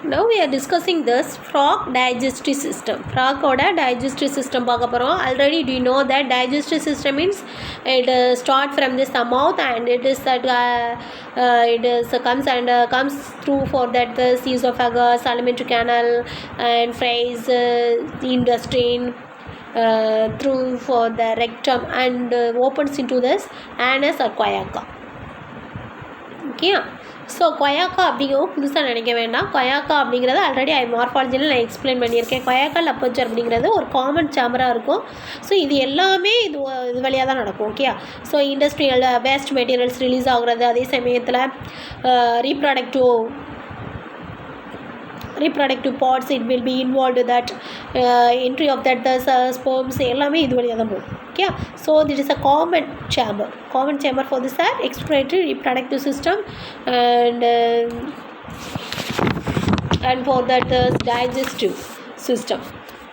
Now we are discussing this frog digestive system. Frog oda digestive system பார்க்க போறோம். Already do you know that digestive system means it start from this mouth and it is that comes through for that the esophagus, alimentary canal and phrase intestine through for the rectum and opens into this anus or cloaca. Okay. So கொயாக்கா அப்படிங்கவும் புதுசாக நினைக்க வேண்டாம். கொயாக்கா அப்படிங்கிறது already மார்ஃபாலஜியில் நான் explain பண்ணியிருக்கேன். கொயாக்கா aperture அப்படிங்கிறது ஒரு காமன் சேம்பராக இருக்கும். ஸோ இது எல்லாமே இது வழியாக தான் நடக்கும். Okay. So industrial waste materials release ஆகுறது, அதே சமயத்தில் reproductive parts it will be involved that entry of that sperms எல்லாமே இது வழியாக தான் போகும். Okay. So this is a common chamber for this expiratory reproductive system and for that digestive system.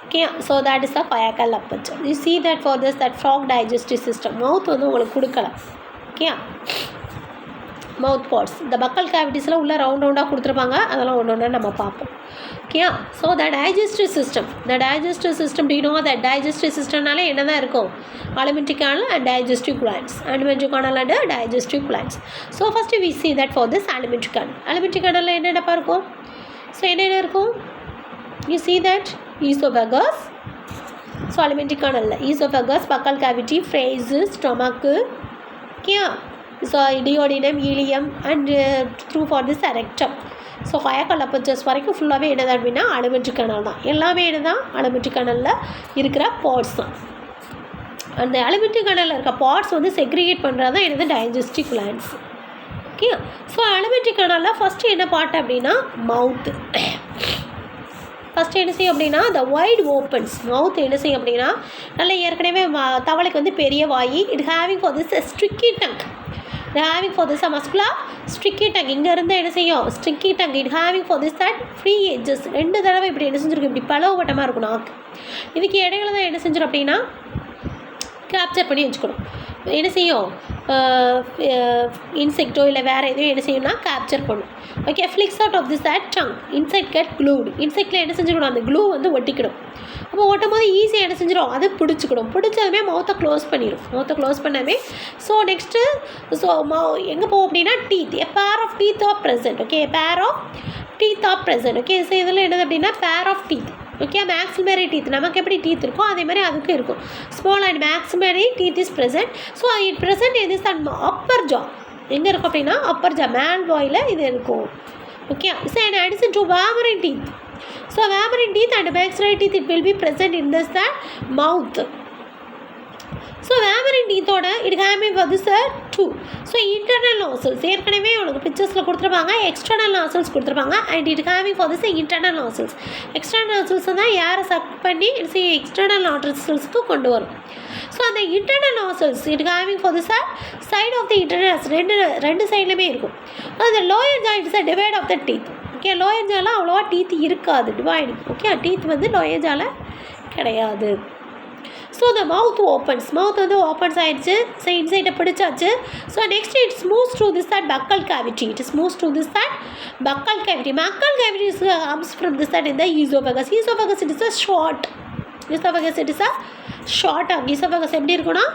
Okay. So that is the coacal aperture. You see that for this that frog digestive system mouth வந்து உங்களுக்கு கொடுக்கல. Okay. மவுத் parts இந்த பக்கல் கேவிட்டிஸில் உள்ள ரவுண்டாக கொடுத்துருப்பாங்க. அதெல்லாம் ஒன்று ஒன்று நம்ம பார்ப்போம். Okay. So the digestive system to know that digestive சிஸ்டம்னாலே என்ன தான் இருக்கும்? alimentary canal and digestive glands. alimentary canal and digestive glands. So first we see that for this alimentary canal என்னென்னப்பா இருக்கும்? ஸோ என்னென்ன இருக்கும்? you see that esophagus. So alimentary canal esophagus, buccal cavity, phrase, stomach. Okay. So duodenum, ileum and through for this rectum. So cloacal apertures வரைக்கும் ஃபுல்லாகவே என்னது அப்படின்னா alimentary canal தான். எல்லாமே என்ன தான் alimentary canalல இருக்கிற பார்ட்ஸ் தான். அந்த alimentary canalல இருக்க பார்ட்ஸ் வந்து செக்ரிகேட் பண்ணுறது தான் என்னது digestive glands. Okay. So alimentary canalல ஃபஸ்ட்டு என்ன பார்ட் அப்படின்னா மவுத்து. ஃபஸ்ட்டு என்ன செய்யும் அப்படின்னா the wide opens. மவுத் என்ன செய்யும் அப்படின்னா நல்லா ஏற்கனவே தவளைக்கு வந்து பெரிய வாய். it having for this sticky tongue. having for this muscular sticky tongue. இங்கே இருந்து என்ன செய்யும்? sticky tongue. it having for this that free edges. 2 தடவை இப்படி என்ன செஞ்சுருக்கும்? இப்படி பலவட்டமாக இருக்கும் நாக்கு. இதுக்கு இடையில தான் என்ன செஞ்சிடும் அப்படின்னா கேப்சர் பண்ணி வச்சுக்கணும். என்ன செய்யும்? இன்செக்டோ இல்லை வேறு எதுவும் என்ன செய்யணும்னா கேப்சர் பண்ணும். Okay. Flicks out of this that tongue. Insect get glued. இன்செக்டில் என்ன செஞ்சுக்கணும்? அந்த க்ளூ வந்து ஒட்டிக்கிடும். அப்போ ஒட்டும் போது ஈஸியாக என்ன செஞ்சிடும்? அது பிடிச்சிக்கணும். பிடிச்சதுமே மவுத்தை க்ளோஸ் பண்ணிடும். மவுத்தை க்ளோஸ் பண்ணாமே ஸோ நெக்ஸ்ட்டு ஸோ எங்கே போகும் அப்படின்னா teeth. A pair of teeth are present. Okay. Pair of teeth are present. Okay. So இதில் என்னது அப்படின்னா pair of teeth. Okay. Maxillary teeth நமக்கு எப்படி டீத் இருக்கோ அதே மாதிரி அதுக்கும் இருக்கும். Small and maxillary teeth is present. So it present இது இஸ் அண்ட் அப்பர் ஜா. எங்கே இருக்கும் அப்படின்னா அப்பர் ஜா மேல் வாயில் இது இருக்கும். Okay. So and addition to vomerine teeth. So vomerine teeth and maxillary teeth it will be present in this the mouth. So vomerine டீத்தோட it having for this two. So internal nasals ஏற்கனவே உனக்கு பிக்சர்ஸில் கொடுத்துருப்பாங்க. External nasals கொடுத்துருப்பாங்க. And it having for this internal nasals. External nasals தான் ஏரை chuck பண்ணி external நாசல்ஸ்க்கு கொண்டு வரும். ஸோ அந்த internal nasals it having for this side of the internal ரெண்டு சைட்லையுமே இருக்கும். அந்த lower jaw it's a divide of the teeth. Okay. Lower ஜால அவ்வளோவா டீத் இருக்காது. டிவைடு. ஓகே. டீத் வந்து லோயர் ஜால கிடையாது. So the mouth opens. Mouth வந்து ஓப்பன்ஸ் ஆகிடுச்சு. ஸோ இன்சைட்டை பிடிச்சாச்சு. So next it's moves through this that buccal cavity. It is moves through this that buccal cavity. Buccal cavity comes from this that in the esophagus. Esophagus it is a short. Esophagus it is a short tongue. Esophagus எப்படி இருக்குன்னா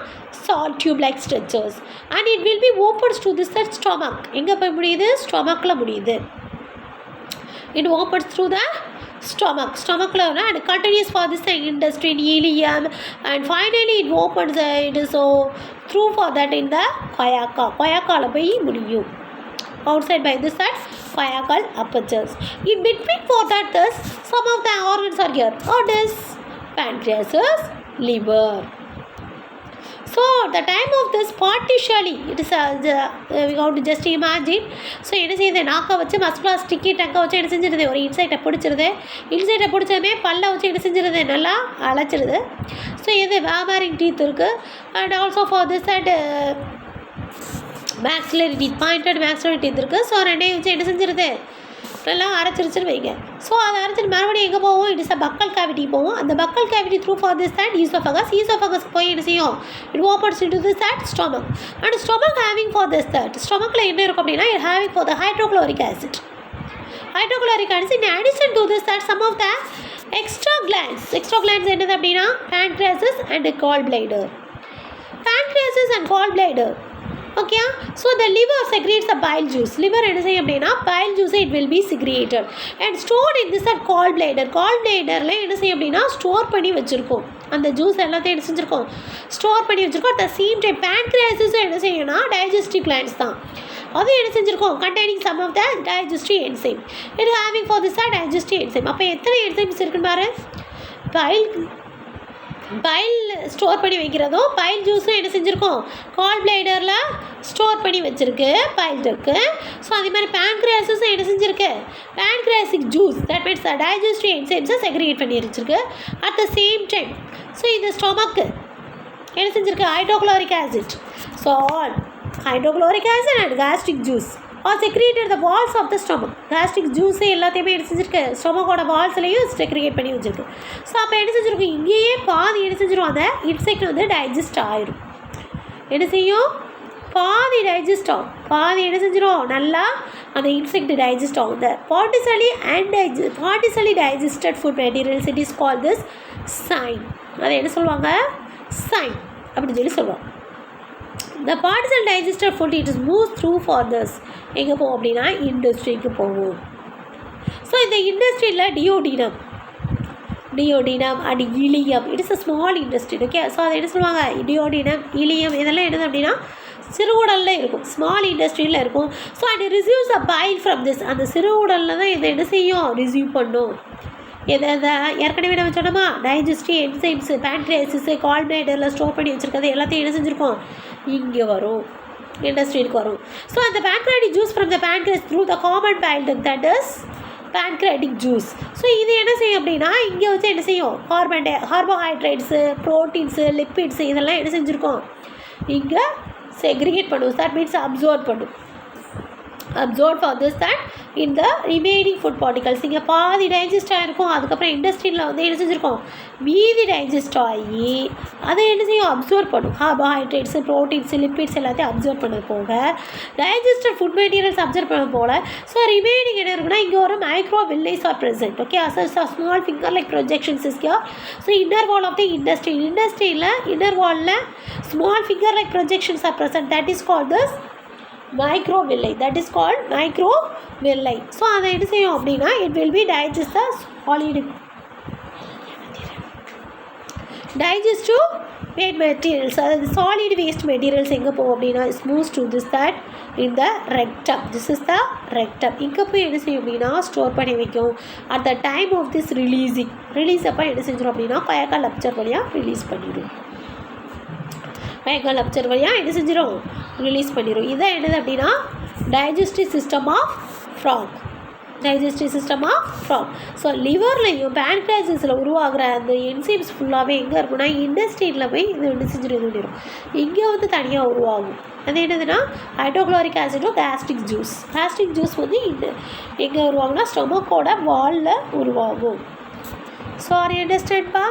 salt tube like structures and it will be opens to this that stomach. எங்கே போய் முடியுது? ஸ்டொமக்கில் முடியுது. It opens through the stomach and continues for this intestine, ileum and finally it opens it is so through for that in the coacaல போய் முடியும். outside by this side coacal apertures. In between for that this some of the organs are here. What is pancreas, liver. So the time of this partially it is we got to just imagine. So என்ன செய்யுது? நாக்கை வச்சு muscular sticky டங்கை வச்சு என்ன செஞ்சிருது? ஒரு இன்சைட்டை பிடிச்சிருது. இன்சைட்டை பிடிச்சதுமே பல்லை வச்சு என்ன செஞ்சிருது? நல்லா அழைச்சிருது. ஸோ இது வேமரிங் டீத் இருக்குது. And also for this and maxillary teeth, pointed maxillary teeth இருக்குது. ஸோ ரெண்டையும் வச்சு என்ன செஞ்சிருது? நல்லா அரைச்சிருச்சுன்னு வைங்க. ஸோ அதை அரைச்சிட்டு மறுபடியும் எங்கே போவோம்? It is a buccal cavity போவோம். அந்த buccal cavity through for this that esophagus போய் என்ன செய்யும்? It opens into this that stomach and stomach having for this that ஸ்டொமக்கில் என்ன இருக்கும் அப்படின்னா it having for the hydrochloric acid. hydrochloric acid. In addition to this, that some of the extra glands என்னது அப்படின்னா pancreas and gallbladder. Pancreas and gallbladder. Okay, so the liver secretes the bile juice. Liver என்ன செய்யும் அப்படின்னா bile juice it will be secreted and stored in this at gallbladder. Gallbladderல என்ன செய்யும் அப்படின்னா store பண்ணி வச்சிருக்கோம். அந்த ஜூஸ் எல்லாத்தையும் என்ன செஞ்சுருக்கோம், ஸ்டோர் பண்ணி வச்சுருக்கோம். அட் த சேம் டைம் பேன்க்ரியாஸும் என்ன செய்யணும்னா டைஜஸ்டிவ் கிளாண்ட்ஸ் தான். அதுவும் என்ன செஞ்சுருக்கோம், containing some of the digestive enzyme. இது having for this digestive enzyme. அப்போ எத்தனை என்சைம்ஸ் இருக்குன்னு பாரு. பைல் ஸ்டோர் பண்ணி வைக்கிறதும் பைல் ஜூஸும் என்ன செஞ்சுருக்கோம், கால் பிளேடரில் ஸ்டோர் பண்ணி வச்சுருக்கு பைல் இருக்கு. ஸோ அதே மாதிரி பேன்க்ரியாஸும் என்ன செஞ்சுருக்கு, pancreatic juice that means digestive என்சைம்ஸை செக்ரிகேட் பண்ணி வச்சுருக்கு. At the same time so இந்த ஸ்டொமக்கு என்ன செஞ்சுருக்கு, hydrochloric acid. So hydrochloric acid and gastric juice are secreted the walls of the stomach. Gastric juice எல்லாத்தையுமே என்ன செஞ்சுருக்கு, ஸ்டொமக்கோட வால்ஸ்லையும் செக்ரிகேட் பண்ணி வச்சுருக்கு. ஸோ அப்போ என்ன செஞ்சுருக்கும், இங்கேயே பாதி என்ன செஞ்சிடும், அந்த இன்செக்ட் வந்து டைஜஸ்ட் ஆயிரும். என்ன செய்யும், பாதி டைஜஸ்ட் ஆகும், பாதி என்ன செஞ்சிடும், நல்லா அந்த இன்செக்ட் டைஜஸ்ட் ஆகும். இந்த partially digested food materials it is call this sign. அதை என்ன சொல்லுவாங்க, சைன் அப்படின்னு சொல்லி சொல்லுவாங்க. The partial digested food it is moves through furthers. எங்கே போகும் அப்படின்னா இண்டஸ்ட்ரிக்கு போகும். ஸோ இந்த இண்டஸ்ட்ரியில் duodenum and ileum it is a small industry. Okay, so அதை என்ன சொல்லுவாங்க, டியோடினம் இலியம் இதெல்லாம் என்னது அப்படின்னா சிறுகுடலில் இருக்கும், ஸ்மால் இண்டஸ்ட்ரியில் இருக்கும். So and receives a pile from this. அந்த சிறுகுடலில் தான் இதை என்ன செய்யும், ரிசீவ் பண்ணும். எதை ஏற்கனவே நம்ம சொன்னோமா, டைஜஸ்டிவ் என்சைம்ஸு பேன்க்ரியாசிஸு கால்பிளேடரில் ஸ்டோர் பண்ணி வச்சுருக்கிறது எல்லாத்தையும் என்ன செஞ்சுருக்கோம், இங்கே வரும், இண்டஸ்ட்ரிக்கு வரும். ஸோ அந்த pancreatic juice from the pancreas through the common file duct that is pancreatic juice. So இது என்ன செய்யும் அப்படின்னா இங்கே வச்சு என்ன செய்யும், கார்போஹைட்ரேட்ஸு ப்ரோட்டீன்ஸு லிப்பிட்ஸு இதெல்லாம் என்ன செஞ்சுருக்கோம், இங்கே செக்ரிகேட் பண்ணும். தட் மீன்ஸ் அப்சர்வ் பண்ணும். அப்சர்வ் ஃபார் திஸ் தட் இந்த ரிமைனிங் ஃபுட் பார்ட்டிகல்ஸ் இங்கே பாதி டைஜஸ்ட் ஆகிருக்கும். அதுக்கப்புறம் இண்டஸ்ட்ரியில் வந்து என்ன செஞ்சுருக்கோம், மீதி டைஜஸ்ட் ஆகி அதை என்ன செய்யும், அப்சர்வ் பண்ணும். கார்போஹைட்ரேட்ஸு ப்ரோட்டீன்ஸு லிப்பிட்ஸ் எல்லாத்தையும் அப்சர்வ் பண்ணது போக டைஜஸ்டட் ஃபுட் மெட்டீரியல்ஸ் அப்சர்வ் பண்ண போல. ஸோ ரிமைனிங் என்ன இருக்குன்னா இங்கே ஒரு microvilli are present. Okay, அசஸ் of small finger like projections is gear. So inner wall of the இண்டஸ்ட்ரியில் இன்னர் வாலில் small finger like projections are present. That is called this microvilli. That is called microvilli. So அதை என்ன செய்யும் அப்படின்னா it will be digest the digestive waste materials. அதாவது solid waste materials எங்கே போகும் அப்படின்னா it moves to this that in the rectum. This is the rectum. இங்கே போய் என்ன செய்யும் அப்படின்னா ஸ்டோர் பண்ணி வைக்கும். at the time of this release அப்போ என்ன செஞ்சிடும் அப்படின்னா பயக்கால் லப்சர் வழியாக ரிலீஸ் பண்ணிடும். பயக்கால் லப்சர் வழியாக என்ன செஞ்சிடும், ரிலீஸ் பண்ணிடும். இதான் என்னது அப்படின்னா digestive system of frog. So லிவர்லையும் பேன்க்ரியாஸில் உருவாகிற அந்த என்சைம்ஸ் ஃபுல்லாகவே எங்கே இருக்குன்னா இண்டஸ்ட்ரியில் போய் இது என்ன செஞ்சிடும், இது பண்ணிடும். இங்கே வந்து தனியாக உருவாகும். அது என்னதுன்னா ஹைட்ரோக்ளோரிக் ஆசிடும் கேஸ்ட்ரிக் ஜூஸ் வந்து எங்கே உருவாகும்னா ஸ்டொமக்கோட வாலில் உருவாகும். So are you அண்டர்ஸ்டாண்ட்பா?